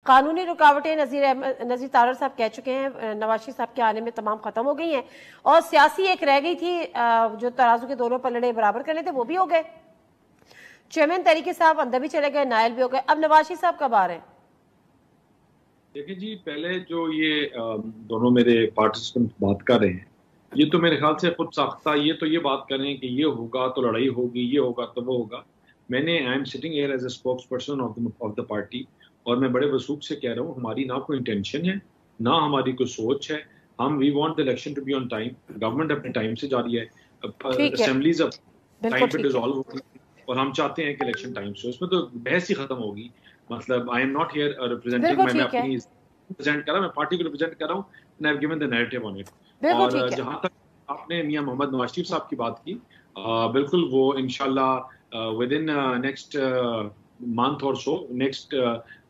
قانونی رکاوٹیں نذیر تارڑ صاحب کہہ چکے ہیں نواز شریف صاحب کے آنے میں تمام ختم ہو گئی ہیں، اور سیاسی ایک رہ گئی تھی جو ترازو کے دونوں پلڑے برابر کرنے تھے، وہ بھی ہو گئے. چیئرمین تحریک صاحب اندر بھی چلے گئے، نائل بھی ہو گئے. اب نواز شریف صاحب کب آ رہے ہیں؟ دیکھیں جی، پہلے جو یہ دونوں میرے پارٹیسپنٹ بات کر رہے ہیں، یہ تو میرے خیال سے خود ساختہ یہ بات کر رہے ہیں کہ یہ ہوگا تو لڑائی ہوگی، یہ ہوگا تو وہ ہوگا. میں نے I am sitting here as a spokes person of the party, اور میں بڑے وثوق سے کہہ رہا ہوں ہماری نہ کوئی انٹینشن ہے نہ ہماری کوئی سوچ ہے. We want the election to be on time. Government اپنے ٹائم سے جاری ہے، اسمبلیز اب ٹائم پہ ڈیزالو ہوگی، اور ہم چاہتے ہیں کہ الیکشن ٹائم سے. اس میں تو بحث ہی ختم ہوگی. مطلب I am not here representing, میں اپنی ریپرزینٹ کر رہا ہوں، میں پارٹی کو ریپرزینٹ کر رہا ہوں، and I have given the narrative on it. اور جہاں تک آپ نے میاں محمد نواز شریف صاحب کی بات کی، بالکل وہ انشاءاللہ with in next month or so, next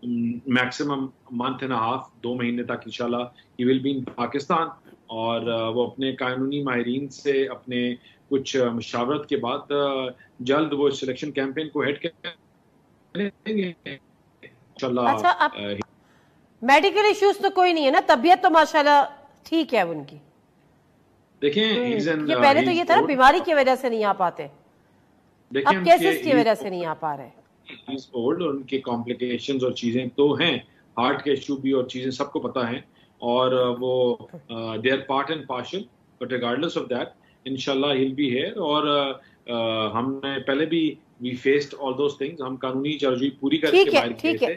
maximum month and half, 2 مہینے تک انشاءاللہ ہی ول بی ان پاکستان. اور وہ اپنے قانونی ماہرین سے اپنے کچھ مشاورت کے بعد جلد وہ سلیکشن کیمپین کو ہیڈ کریں گے انشاءاللہ. میڈیکل ایشوز تو کوئی نہیں ہے نا؟ طبیعت تو ماشاءاللہ ٹھیک ہے ان کی. دیکھیں یہ پہلے تو یہ تھا نا بیماری کی وجہ سے نہیں آ پاتے، اب کیسز کی وجہ سے نہیں آ پا رہے. اولڈ، ان کے کمپلیکیشنز اور چیزیں تو ہیں، ہارٹ کے ایشو بھی اور چیزیں سب کو پتہ ہیں، اور وہ they are part and parcel, but regardless of that انشاءاللہ ہی ول بی ہیئر. اور ہم نے پہلے بھی وی فیسڈ آل دوز تھنگز. ہم قانونی چارجی پوری کر کے باہر گئے تھے.